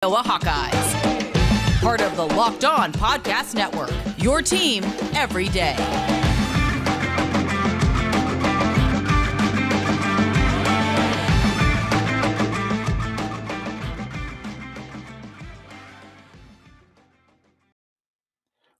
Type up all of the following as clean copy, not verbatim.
Iowa Hawkeyes, part of the Locked On Podcast Network, your team every day.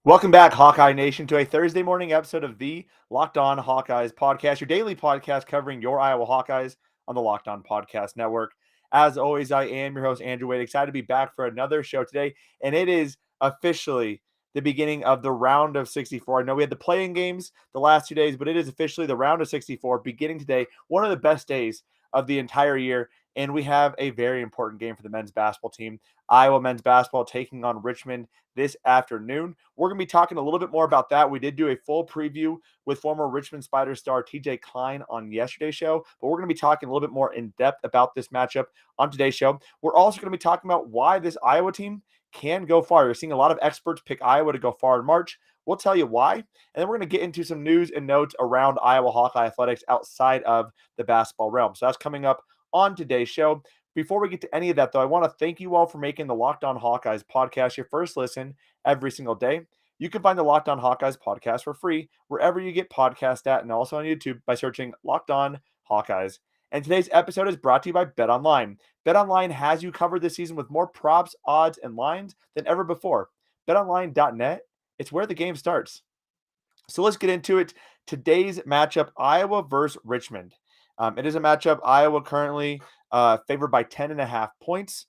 Welcome back, Hawkeye Nation, to a Thursday morning episode of the Locked On Hawkeyes podcast, your daily podcast covering your Iowa Hawkeyes on the Locked On Podcast Network. As always, I am your host, Andrew Wade, excited to be back for another show today, and it is officially the beginning of the round of 64. I know we had the play-in games the last 2 days, but it is officially the round of 64 beginning today, one of the best days of the entire year, and we have a very important game for the men's basketball team. Iowa men's basketball taking on Richmond this afternoon. We're going to be talking a little bit more about that. We did do a full preview with former Richmond Spiders star TJ Klein on yesterday's show, but we're going to be talking a little bit more in depth about this matchup on today's show. We're also going to be talking about why this Iowa team can go far. You're seeing a lot of experts pick Iowa to go far in March. We'll tell you why, and then we're going to get into some news and notes around Iowa Hawkeye athletics outside of the basketball realm. So that's coming up on today's show. Before we get to any of that, though, I want to thank you all for making the Locked On Hawkeyes podcast your first listen every single day. You can find the Locked On Hawkeyes podcast for free wherever you get podcasts at, and also on YouTube by searching Locked On Hawkeyes. And today's episode is brought to you by BetOnline. BetOnline has you covered this season with more props, odds, and lines than ever before. BetOnline.net, it's where the game starts. So let's get into it. Today's matchup, Iowa versus Richmond. It is a matchup Iowa currently favored by 10.5 points.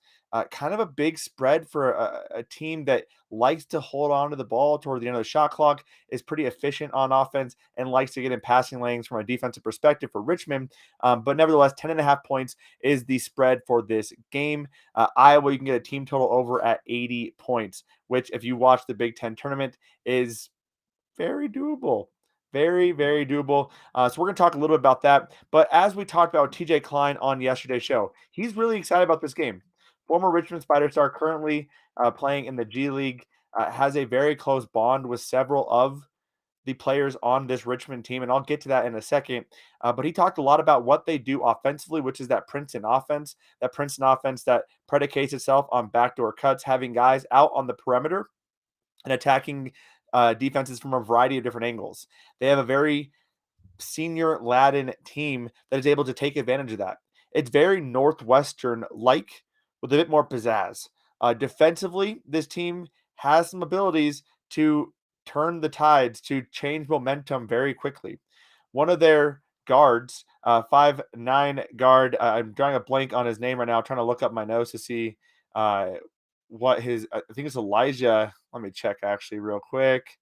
Kind of a big spread for a team that likes to hold on to the ball toward the end of the shot clock, is pretty efficient on offense, and likes to get in passing lanes from a defensive perspective for Richmond. But nevertheless, 10.5 points is the spread for this game. Iowa, you can get a team total over at 80 points, which if you watch the Big Ten tournament is very doable. Very, very doable. So we're going to talk a little bit about that. But as we talked about TJ Klein on yesterday's show, he's really excited about this game. Former Richmond Spider star, currently playing in the G League, has a very close bond with several of the players on this Richmond team, and I'll get to that in a second. But he talked a lot about what they do offensively, which is that Princeton offense that predicates itself on backdoor cuts, having guys out on the perimeter and attacking defenses from a variety of different angles. They have a very senior Latin team that is able to take advantage of that. It's very Northwestern-like with a bit more pizzazz. Defensively, this team has some abilities to turn the tides, to change momentum very quickly. One of their guards, 5'9" guard, I'm drawing a blank on his name right now, trying to look up my notes to see what his, I think it's Elijah. Let me check actually real quick.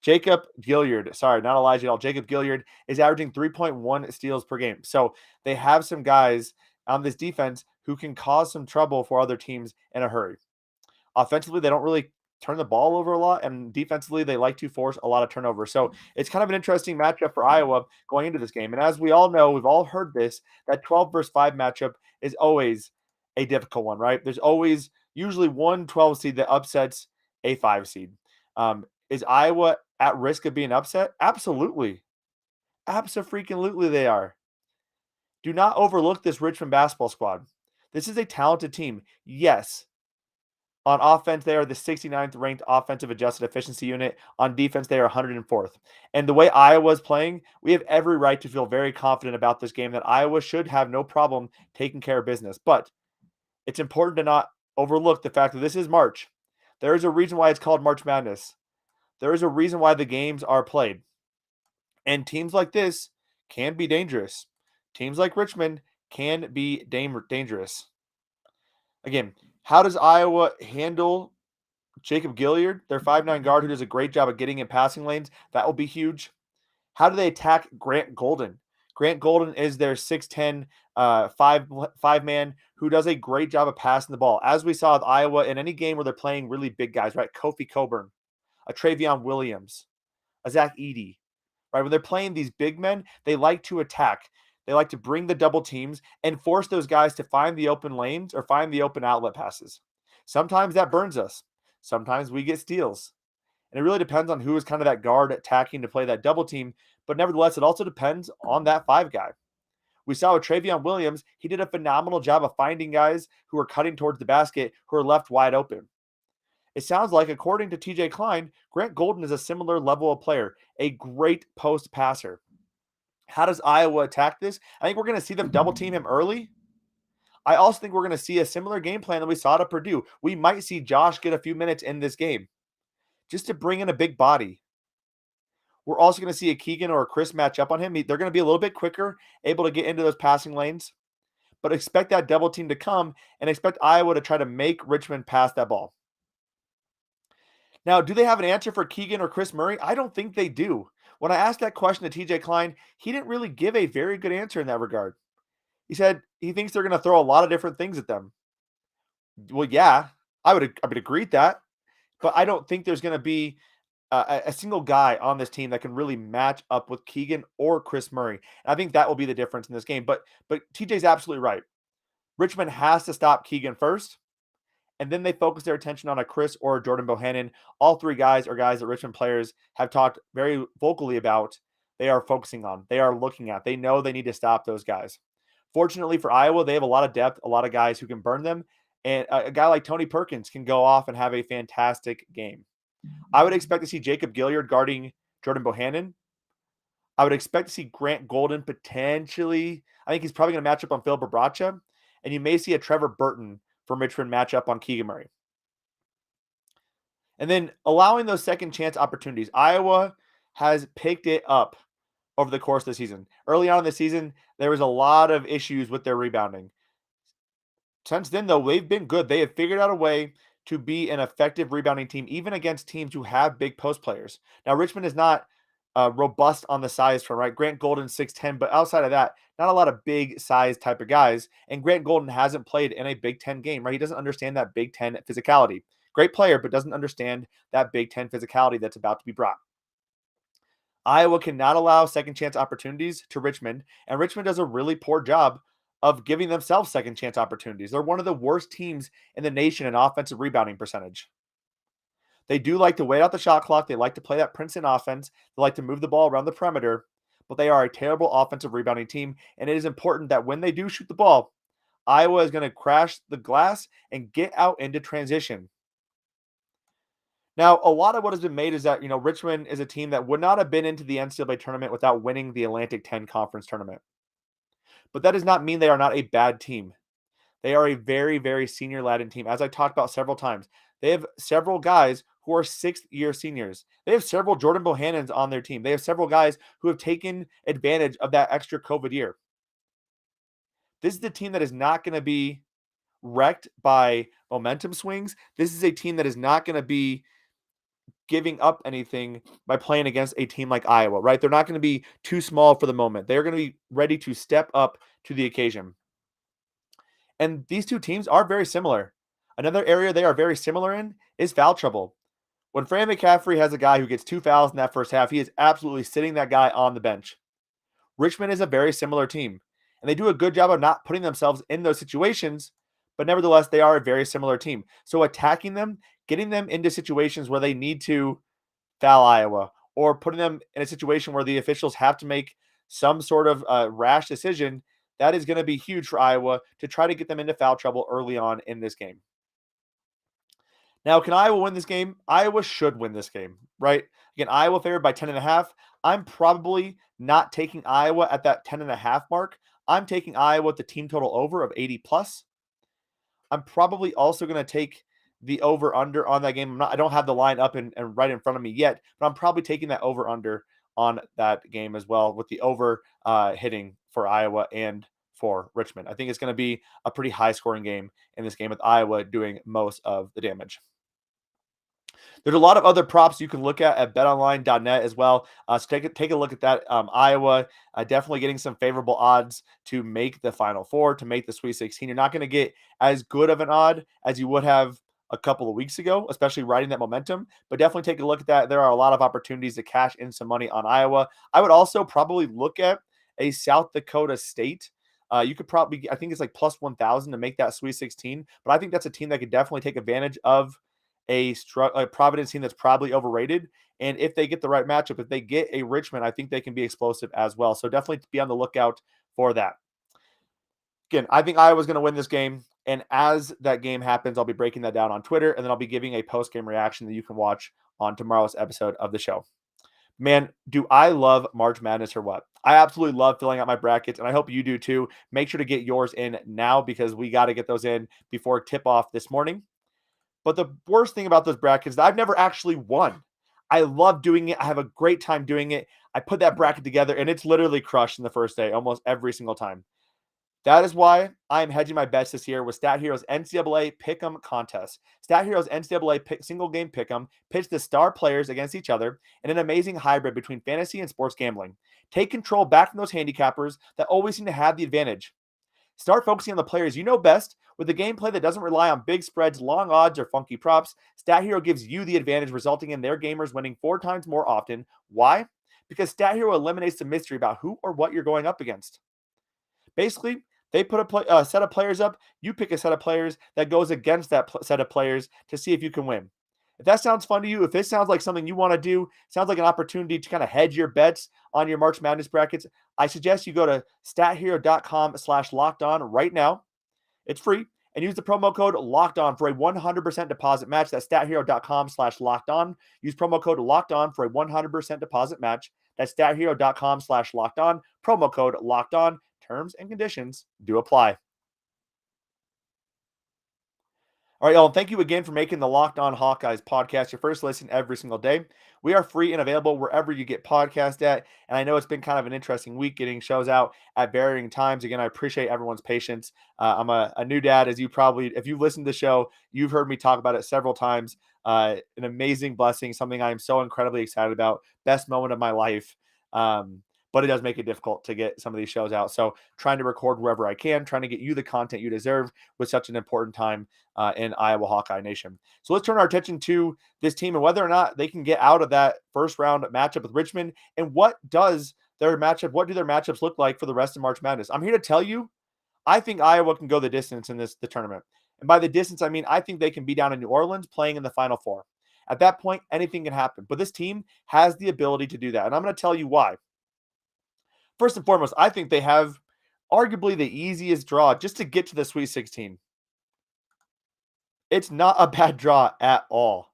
Jacob Gilliard, sorry, not Elijah at all. Jacob Gilliard is averaging 3.1 steals per game. So they have some guys on this defense who can cause some trouble for other teams in a hurry. Offensively, they don't really turn the ball over a lot, and defensively, they like to force a lot of turnover. So it's kind of an interesting matchup for Iowa going into this game. And as we all know, we've all heard this, that 12 versus 5 matchup is always a difficult one, right? There's always usually one 12 seed that upsets a 5 seed. Is Iowa at risk of being upset? Absolutely. Abso-freaking-lutely they are. Do not overlook this Richmond basketball squad. This is a talented team. Yes. On offense, they are the 69th ranked offensive adjusted efficiency unit. On defense, they are 104th. And the way Iowa is playing, we have every right to feel very confident about this game, that Iowa should have no problem taking care of business. But it's important to not overlook the fact that this is March. There is a reason why it's called March Madness. There is a reason why the games are played. And teams like this can be dangerous. Teams like Richmond can be dangerous. Again, how does Iowa handle Jacob Gilliard, their 5'9" guard who does a great job of getting in passing lanes? That will be huge. How do they attack Grant Golden? Grant Golden is their 6'10", five-man who does a great job of passing the ball. As we saw with Iowa in any game where they're playing really big guys, right? Kofi Coburn, a Travion Williams, a Zach Edey, right? When they're playing these big men, they like to attack. They like to bring the double teams and force those guys to find the open lanes or find the open outlet passes. Sometimes that burns us. Sometimes we get steals. And it really depends on who is kind of that guard attacking to play that double team. But nevertheless, it also depends on that 5 guy. We saw with Travion Williams, he did a phenomenal job of finding guys who are cutting towards the basket who are left wide open. It sounds like, according to TJ Klein, Grant Golden is a similar level of player, a great post passer. How does Iowa attack this? I think we're going to see them double team him early. I also think we're going to see a similar game plan that we saw at Purdue. We might see Josh get a few minutes in this game just to bring in a big body. We're also going to see a Keegan or a Chris match up on him. They're going to be a little bit quicker, able to get into those passing lanes. But expect that double team to come and expect Iowa to try to make Richmond pass that ball. Now, do they have an answer for Keegan or Chris Murray? I don't think they do. When I asked that question to TJ Klein, he didn't really give a very good answer in that regard. He said he thinks they're going to throw a lot of different things at them. Well, yeah, I would agree with that. But I don't think there's going to be a single guy on this team that can really match up with Keegan or Chris Murray. And I think that will be the difference in this game. But TJ's absolutely right. Richmond has to stop Keegan first, and then they focus their attention on a Chris or a Jordan Bohannon. All three guys are guys that Richmond players have talked very vocally about. They are focusing on, they are looking at. They know they need to stop those guys. Fortunately for Iowa, they have a lot of depth, a lot of guys who can burn them. And a guy like Tony Perkins can go off and have a fantastic game. I would expect to see Jacob Gilliard guarding Jordan Bohannon. I would expect to see Grant Golden potentially. I think he's probably going to match up on Phil Bracha. And you may see a Trevor Burton from Richmond match up on Keegan Murray. And then allowing those second chance opportunities. Iowa has picked it up over the course of the season. Early on in the season, there was a lot of issues with their rebounding. Since then, though, they've been good. They have figured out a way to be an effective rebounding team, even against teams who have big post players. Now, Richmond is not robust on the size front, right? Grant Golden 6'10", but outside of that, not a lot of big size type of guys. And Grant Golden hasn't played in a Big Ten game, right? He doesn't understand that Big Ten physicality. Great player, but doesn't understand that Big Ten physicality that's about to be brought. Iowa cannot allow second chance opportunities to Richmond, and Richmond does a really poor job of giving themselves second chance opportunities. They're one of the worst teams in the nation in offensive rebounding percentage. They do like to wait out the shot clock. They like to play that Princeton offense. They like to move the ball around the perimeter, but they are a terrible offensive rebounding team, and it is important that when they do shoot the ball, Iowa is going to crash the glass and get out into transition. Now, a lot of what has been made is that, Richmond is a team that would not have been into the NCAA tournament without winning the Atlantic 10 Conference tournament. But that does not mean they are not a bad team. They are a very, very senior-laden team. As I talked about several times, they have several guys who are sixth-year seniors. They have several Jordan Bohannons on their team. They have several guys who have taken advantage of that extra COVID year. This is the team that is not going to be wrecked by momentum swings. This is a team that is not going to be giving up anything by playing against a team like Iowa, right? They're not going to be too small for the moment. They're going to be ready to step up to the occasion. And these two teams are very similar. Another area they are very similar in is foul trouble. When Fran McCaffery has a guy who gets 2 fouls in that first half, he is absolutely sitting that guy on the bench. Richmond is a very similar team, and they do a good job of not putting themselves in those situations, but nevertheless, they are a very similar team. So attacking them, getting them into situations where they need to foul Iowa, or putting them in a situation where the officials have to make some sort of rash decision, that is going to be huge for Iowa to try to get them into foul trouble early on in this game. Now, can Iowa win this game? Iowa should win this game, right? Again, Iowa favored by 10.5. I'm probably not taking Iowa at that 10.5 mark. I'm taking Iowa at the team total over of 80 plus. I'm probably also going to take the over-under on that game. I don't have the line up and right in front of me yet, but I'm probably taking that over-under on that game as well, with the over hitting for Iowa and for Richmond. I think it's going to be a pretty high-scoring game in this game, with Iowa doing most of the damage. There's a lot of other props you can look at betonline.net as well. So take a look at that. Iowa definitely getting some favorable odds to make the Final Four, to make the Sweet 16. You're not going to get as good of an odd as you would have a couple of weeks ago, especially riding that momentum, but definitely take a look at that. There are a lot of opportunities to cash in some money on Iowa. I would also probably look at a South Dakota State. You could probably, I think it's like plus 1,000 to make that Sweet 16, but I think that's a team that could definitely take advantage of a Providence team that's probably overrated. And if they get the right matchup, if they get a Richmond, I think they can be explosive as well. So definitely be on the lookout for that. Again, I think Iowa's going to win this game. And as that game happens, I'll be breaking that down on Twitter, and then I'll be giving a post-game reaction that you can watch on tomorrow's episode of the show. Man, do I love March Madness or what? I absolutely love filling out my brackets, and I hope you do too. Make sure to get yours in now because we got to get those in before tip-off this morning. But the worst thing about those brackets is that I've never actually won. I love doing it. I have a great time doing it. I put that bracket together, and it's literally crushed in the first day almost every single time. That is why I am hedging my bets this year with Stat Hero's NCAA Pick'em contest. Stat Hero's NCAA single game Pick'em pits the star players against each other in an amazing hybrid between fantasy and sports gambling. Take control back from those handicappers that always seem to have the advantage. Start focusing on the players you know best with a gameplay that doesn't rely on big spreads, long odds, or funky props. Stat Hero gives you the advantage, resulting in their gamers winning 4 times more often. Why? Because Stat Hero eliminates the mystery about who or what you're going up against. Basically, they put a set of players up. You pick a set of players that goes against that set of players to see if you can win. If that sounds fun to you, if this sounds like something you want to do, sounds like an opportunity to kind of hedge your bets on your March Madness brackets, I suggest you go to stathero.com/lockedon right now. It's free. And use the promo code LOCKEDON for a 100% deposit match. That's stathero.com/lockedon. Use promo code LOCKEDON for a 100% deposit match. That's stathero.com/lockedon. Promo code LOCKEDON. Terms and conditions do apply. All right, y'all. Thank you again for making the Locked On Hawkeyes podcast your first listen every single day. We are free and available wherever you get podcasts at. And I know it's been kind of an interesting week getting shows out at varying times. Again, I appreciate everyone's patience. I'm a new dad, as you probably, if you've listened to the show, you've heard me talk about it several times. An amazing blessing, something I am so incredibly excited about. Best moment of my life. But it does make it difficult to get some of these shows out. So trying to record wherever I can, trying to get you the content you deserve with such an important time in Iowa Hawkeye Nation. So let's turn our attention to this team and whether or not they can get out of that first round matchup with Richmond, and what do their matchups look like for the rest of March Madness. I'm here to tell you, I think Iowa can go the distance in the tournament. And by the distance, I mean, I think they can be down in New Orleans playing in the Final Four. At that point, anything can happen. But this team has the ability to do that. And I'm going to tell you why. First and foremost, I think they have arguably the easiest draw just to get to the Sweet 16. It's not a bad draw at all.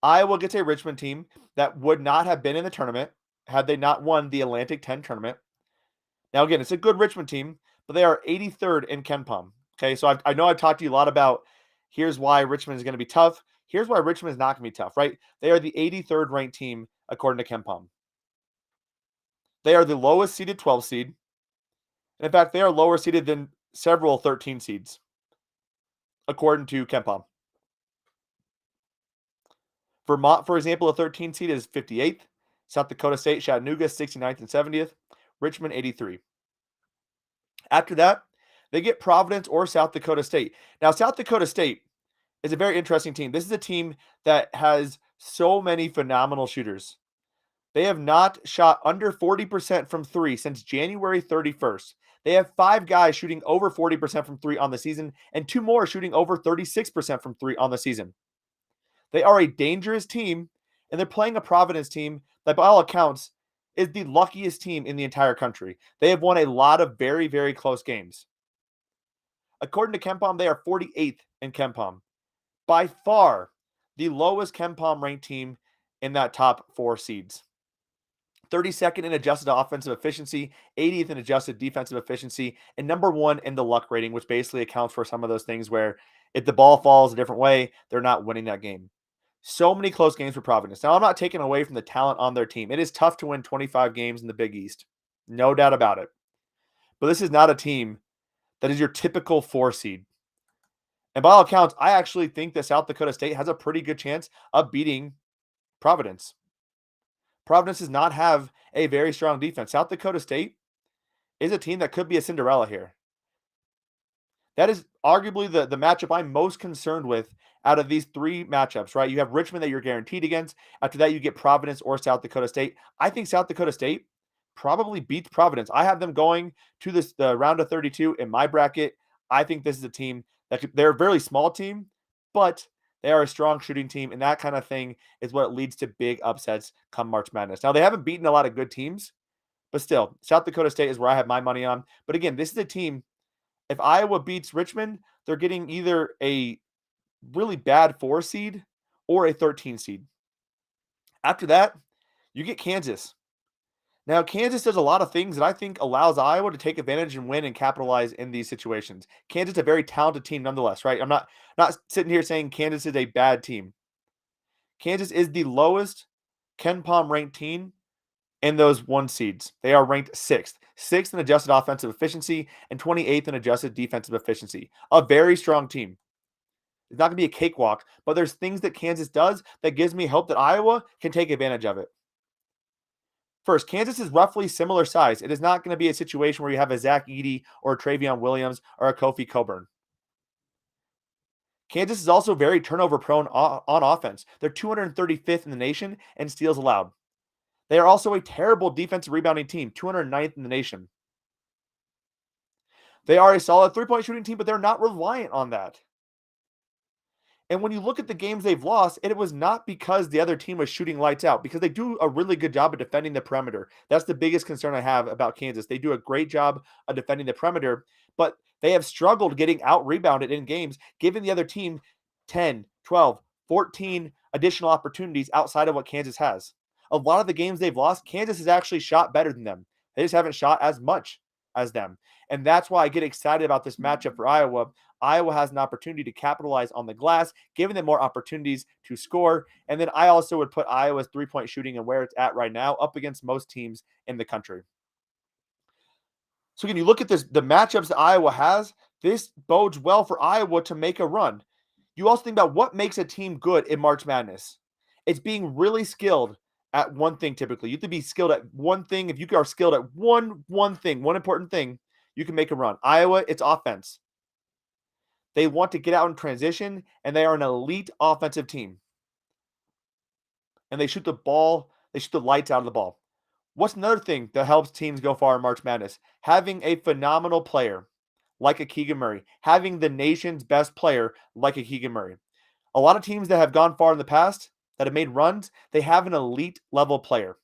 Iowa gets a Richmond team that would not have been in the tournament had they not won the Atlantic 10 tournament. Now, again, it's a good Richmond team, but they are 83rd in KenPom. Okay, so I know I've talked to you a lot about here's why Richmond is going to be tough. Here's why Richmond is not going to be tough, right? They are the 83rd ranked team according to KenPom. They are the lowest seeded 12 seed. And in fact, they are lower seeded than several 13 seeds, according to KenPom. Vermont, for example, a 13 seed is 58th. South Dakota State, Chattanooga, 69th and 70th. Richmond, 83. After that, they get Providence or South Dakota State. Now, South Dakota State is a very interesting team. This is a team that has so many phenomenal shooters. They have not shot under 40% from 3 since January 31st. They have 5 guys shooting over 40% from 3 on the season and 2 more shooting over 36% from 3 on the season. They are a dangerous team, and they're playing a Providence team that, by all accounts, is the luckiest team in the entire country. They have won a lot of very, very close games. According to KenPom, they are 48th in KenPom. By far, the lowest KenPom ranked team in that top 4 seeds. 32nd in adjusted offensive efficiency, 80th in adjusted defensive efficiency, and number 1 in the luck rating, which basically accounts for some of those things where if the ball falls a different way, they're not winning that game. So many close games for Providence. Now, I'm not taking away from the talent on their team. It is tough to win 25 games in the Big East. No doubt about it. But this is not a team that is your typical 4 seed. And by all accounts, I actually think that South Dakota State has a pretty good chance of beating Providence. Providence does not have a very strong defense. South Dakota State is a team that could be a Cinderella here. That is arguably the matchup I'm most concerned with out of these 3 matchups, right? You have Richmond that you're guaranteed against. After that, you get Providence or South Dakota State. I think South Dakota State probably beats Providence. I have them going to the round of 32 in my bracket. I think this is a team they're a very small team, but they are a strong shooting team, and that kind of thing is what leads to big upsets come March Madness. Now, they haven't beaten a lot of good teams, But still, South Dakota State is where I have my money on. But again, this is a team, if Iowa beats Richmond, they're getting either a really bad 4 seed or a 13 seed. After that, you get Kansas. Now, Kansas does a lot of things that I think allows Iowa to take advantage and win and capitalize in these situations. Kansas is a very talented team nonetheless, right? I'm not sitting here saying Kansas is a bad team. Kansas is the lowest KenPom ranked team in those 1 seeds. They are ranked 6th in adjusted offensive efficiency and 28th in adjusted defensive efficiency. A very strong team. It's not going to be a cakewalk, but there's things that Kansas does that gives me hope that Iowa can take advantage of it. First, Kansas is roughly similar size. It is not going to be a situation where you have a Zach Edey or a Travion Williams or a Kofi Coburn. Kansas is also very turnover prone on offense. They're 235th in the nation in steals allowed. They are also a terrible defensive rebounding team, 209th in the nation. They are a solid three-point shooting team, but they're not reliant on that. And when you look at the games they've lost, it was not because the other team was shooting lights out, because they do a really good job of defending the perimeter. That's the biggest concern I have about Kansas. They do a great job of defending the perimeter, but they have struggled getting out-rebounded in games, giving the other team 10, 12, 14 additional opportunities outside of what Kansas has. A lot of the games they've lost, Kansas has actually shot better than them. They just haven't shot as much as them. And that's why I get excited about this matchup for Iowa. Iowa has an opportunity to capitalize on the glass, giving them more opportunities to score. And then I also would put Iowa's three-point shooting and where it's at right now up against most teams in the country. So again, you look at this, the matchups that Iowa has, this bodes well for Iowa to make a run. You also think about what makes a team good in March Madness. It's being really skilled at one thing typically. You have to be skilled at one thing. If you are skilled at one thing, one important thing, you can make a run. Iowa, it's offense. They want to get out in transition, and they are an elite offensive team. And they shoot the ball, they shoot the lights out of the ball. What's another thing that helps teams go far in March Madness? Having a phenomenal player like a Keegan Murray. Having the nation's best player like a Keegan Murray. A lot of teams that have gone far in the past, that have made runs, they have an elite level player.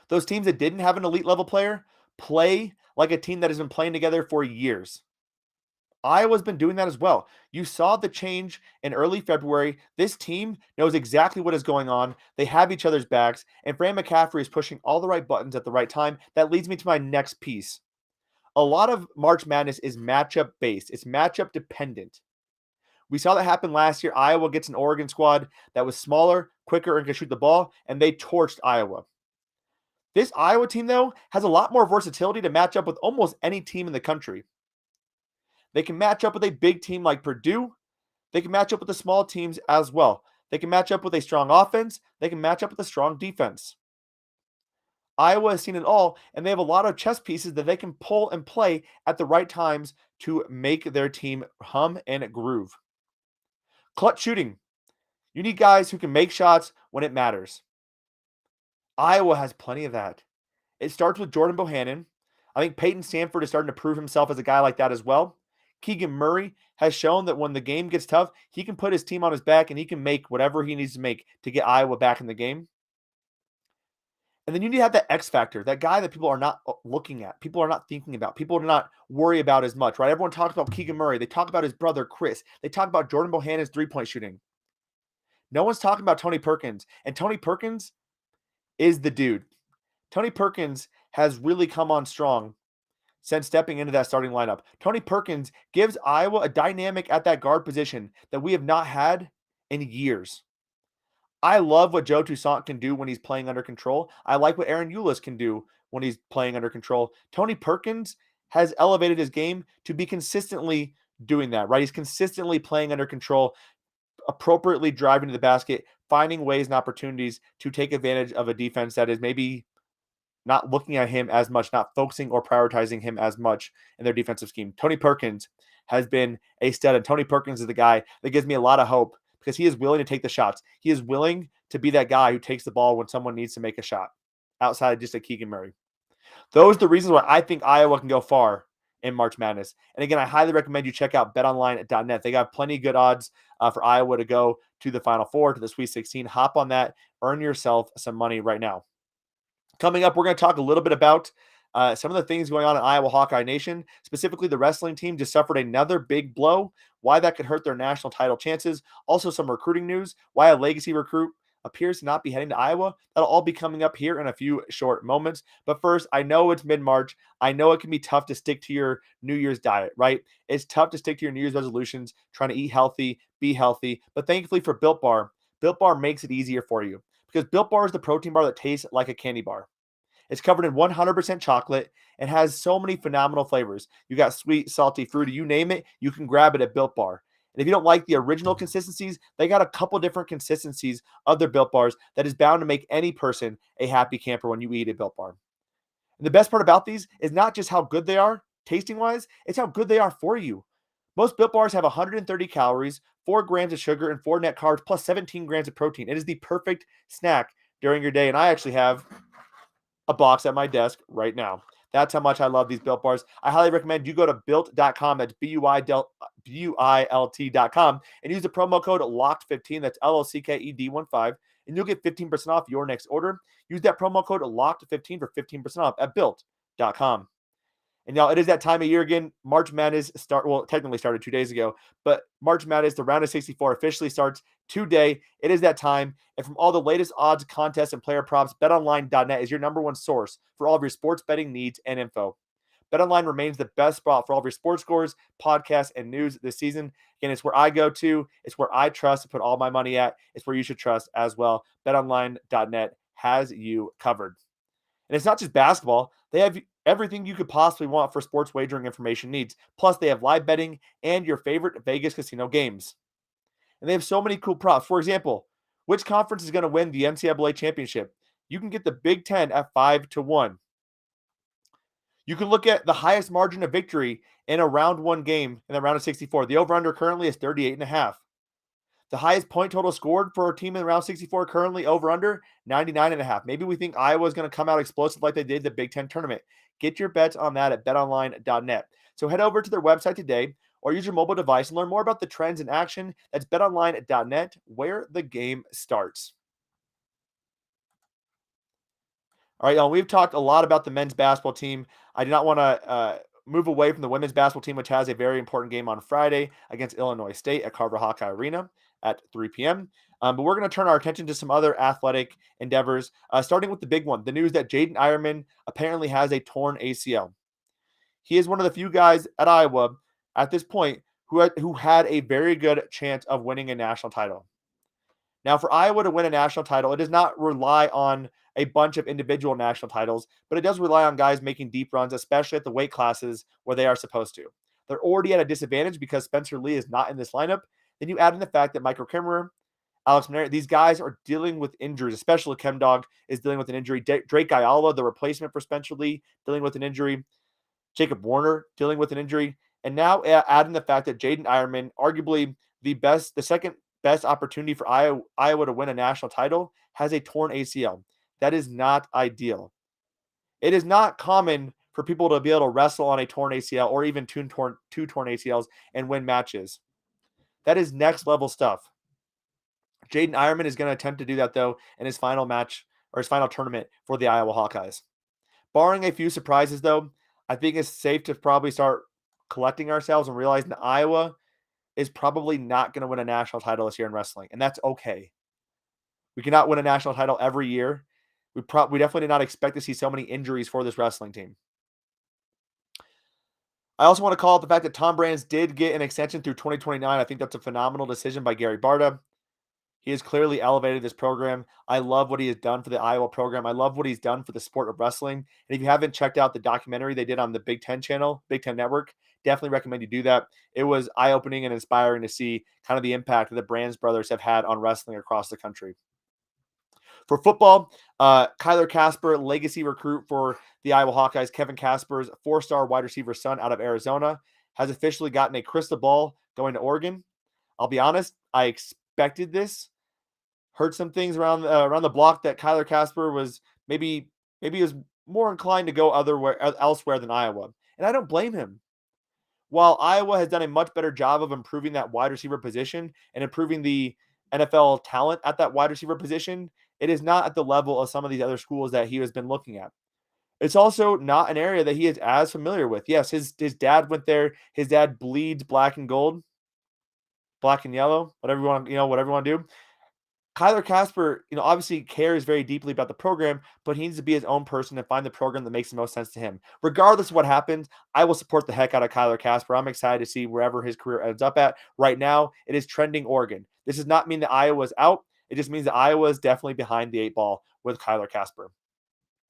Those teams that didn't have an elite level player play like a team that has been playing together for years. Iowa's been doing that as well. You saw the change in early February. This team knows exactly what is going on. They have each other's backs, and Fran McCaffery is pushing all the right buttons at the right time. That leads me to my next piece. A lot of March Madness is matchup based. It's matchup dependent. We saw that happen last year. Iowa gets an Oregon squad that was smaller, quicker, and could shoot the ball, and they torched Iowa. This Iowa team, though, has a lot more versatility to match up with almost any team in the country. They can match up with a big team like Purdue. They can match up with the small teams as well. They can match up with a strong offense. They can match up with a strong defense. Iowa has seen it all, and they have a lot of chess pieces that they can pull and play at the right times to make their team hum and groove. Clutch shooting. You need guys who can make shots when it matters. Iowa has plenty of that. It starts with Jordan Bohannon. I think Peyton Sandfort is starting to prove himself as a guy like that as well. Keegan Murray has shown that when the game gets tough, he can put his team on his back and he can make whatever he needs to make to get Iowa back in the game. And then you need to have that X factor, that guy that people are not looking at, people are not thinking about, people do not worry about as much, right? Everyone talks about Keegan Murray. They talk about his brother, Chris. They talk about Jordan Bohannon's three-point shooting. No one's talking about Tony Perkins. And Tony Perkins is the dude. Tony Perkins has really come on strong since stepping into that starting lineup. Tony Perkins gives Iowa a dynamic at that guard position that we have not had in years. I love what Joe Toussaint can do when he's playing under control. I like what Aaron Eulis can do when he's playing under control. Tony Perkins has elevated his game to be consistently doing that, right? He's consistently playing under control, appropriately driving to the basket, finding ways and opportunities to take advantage of a defense that is maybe not looking at him as much, not focusing or prioritizing him as much in their defensive scheme. Tony Perkins has been a stud, and Tony Perkins is the guy that gives me a lot of hope because he is willing to take the shots. He is willing to be that guy who takes the ball when someone needs to make a shot outside of just a Keegan Murray. Those are the reasons why I think Iowa can go far in March Madness. And again, I highly recommend you check out betonline.net. They got plenty of good odds for Iowa to go to the Final Four, to the Sweet 16. Hop on that. Earn yourself some money right now. Coming up, we're going to talk a little bit about some of the things going on in Iowa Hawkeye Nation. Specifically, the wrestling team just suffered another big blow, why that could hurt their national title chances. Also, some recruiting news, why a legacy recruit appears to not be heading to Iowa. That'll all be coming up here in a few short moments. But first, I know it's mid-March. I know it can be tough to stick to your New Year's diet, right? It's tough to stick to your New Year's resolutions, trying to eat healthy, be healthy. But thankfully for Built Bar makes it easier for you because Built Bar is the protein bar that tastes like a candy bar. It's covered in 100% chocolate and has so many phenomenal flavors. You got sweet, salty, fruity, you name it, you can grab it at Built Bar. And if you don't like the original consistencies, they got a couple different consistencies of their Built Bars that is bound to make any person a happy camper when you eat a Built Bar. And the best part about these is not just how good they are, tasting wise, it's how good they are for you. Most Built Bars have 130 calories, 4 grams of sugar, and 4 net carbs, plus 17 grams of protein. It is the perfect snack during your day. And I actually have a box at my desk right now. That's how much I love these Built Bars. I highly recommend you go to built.com. That's BUILT.com and use the promo code LOCKED15. That's LOCKED15. And you'll get 15% off your next order. Use that promo code LOCKED15 for 15% off at built.com. And y'all, it is that time of year again. March Madness technically started 2 days ago, but March Madness, the round of 64 officially starts today. It is that time. And from all the latest odds, contests, and player props, betonline.net is your number one source for all of your sports betting needs and info. BetOnline remains the best spot for all of your sports scores, podcasts, and news this season. Again, it's where I go to. It's where I trust to put all my money at. It's where you should trust as well. BetOnline.net has you covered. And it's not just basketball. They have everything you could possibly want for sports wagering information needs. Plus, they have live betting and your favorite Vegas casino games. And they have so many cool props. For example, which conference is going to win the NCAA championship? You can get the Big Ten at 5-1. You can look at the highest margin of victory in a round one game in the round of 64. The over-under currently is 38.5. The highest point total scored for a team in round 64 currently over under 99.5. Maybe we think Iowa is going to come out explosive like they did the Big Ten tournament. Get your bets on that at betonline.net. So head over to their website today or use your mobile device and learn more about the trends in action. That's betonline.net, where the game starts. All right, y'all, we've talked a lot about the men's basketball team. I do not want to move away from the women's basketball team, which has a very important game on Friday against Illinois State at Carver Hawkeye Arena at 3 p.m. But we're going to turn our attention to some other athletic endeavors, starting with the big one, the news that Jaden Ironman apparently has a torn ACL. He is one of the few guys at Iowa at this point who had a very good chance of winning a national title. Now, for Iowa to win a national title, it does not rely on a bunch of individual national titles, but it does rely on guys making deep runs, especially at the weight classes where they are supposed to. They're already at a disadvantage because Spencer Lee is not in this lineup. Then you add in the fact that Michael Kimmerer, Alex Monero, these guys are dealing with injuries, especially Chemdog is dealing with an injury. Drake Ayala, the replacement for Spencer Lee, dealing with an injury. Jacob Warner dealing with an injury. And now add in the fact that Jaden Ironman, arguably the second best opportunity for Iowa to win a national title, has a torn ACL. That is not ideal. It is not common for people to be able to wrestle on a torn ACL or even two torn ACLs and win matches. That is next level stuff. Jaden Ironman is going to attempt to do that, though, in his final match or his final tournament for the Iowa Hawkeyes. Barring a few surprises, though, I think it's safe to probably start collecting ourselves and realizing that Iowa is probably not going to win a national title this year in wrestling, and that's okay. We cannot win a national title every year. We definitely did not expect to see so many injuries for this wrestling team. I also want to call out the fact that Tom Brands did get an extension through 2029. I think that's a phenomenal decision by Gary Barta. He has clearly elevated this program. I love what he has done for the Iowa program. I love what he's done for the sport of wrestling. And if you haven't checked out the documentary they did on the Big Ten channel, Big Ten Network, definitely recommend you do that. It was eye-opening and inspiring to see kind of the impact that the Brands brothers have had on wrestling across the country. For football, Kyler Kasper, legacy recruit for the Iowa Hawkeyes, Kevin Kasper's 4-star wide receiver son out of Arizona, has officially gotten a crystal ball going to Oregon. I'll be honest, I expected this. Heard some things around the block that Kyler Kasper was maybe he was more inclined to go elsewhere than Iowa, and I don't blame him. While Iowa has done a much better job of improving that wide receiver position and improving the NFL talent at that wide receiver position, it is not at the level of some of these other schools that he has been looking at. It's also not an area that he is as familiar with. Yes, his dad went there. His dad bleeds black and gold, black and yellow, whatever you want, whatever you want to do. Kyler Kasper, obviously cares very deeply about the program, but he needs to be his own person and find the program that makes the most sense to him. Regardless of what happens, I will support the heck out of Kyler Kasper. I'm excited to see wherever his career ends up at. Right now, it is trending Oregon. This does not mean that Iowa's out. It just means that Iowa is definitely behind the 8 ball with Kyler Kasper.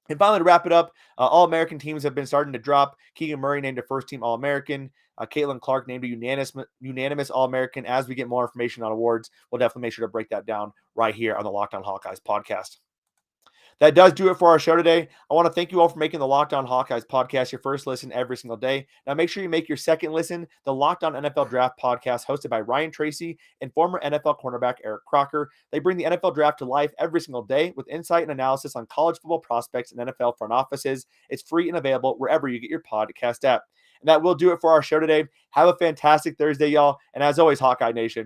And finally, to wrap it up, All-American teams have been starting to drop. Keegan Murray named a first-team All-American. Caitlin Clark named a unanimous All-American. As we get more information on awards, we'll definitely make sure to break that down right here on the Locked On Hawkeyes podcast. That does do it for our show today. I want to thank you all for making the Locked On Hawkeyes podcast your first listen every single day. Now, make sure you make your second listen the Locked On NFL Draft podcast hosted by Ryan Tracy and former NFL cornerback Eric Crocker. They bring the NFL Draft to life every single day with insight and analysis on college football prospects and NFL front offices. It's free and available wherever you get your podcast at. And that will do it for our show today. Have a fantastic Thursday, y'all. And as always, Hawkeye Nation,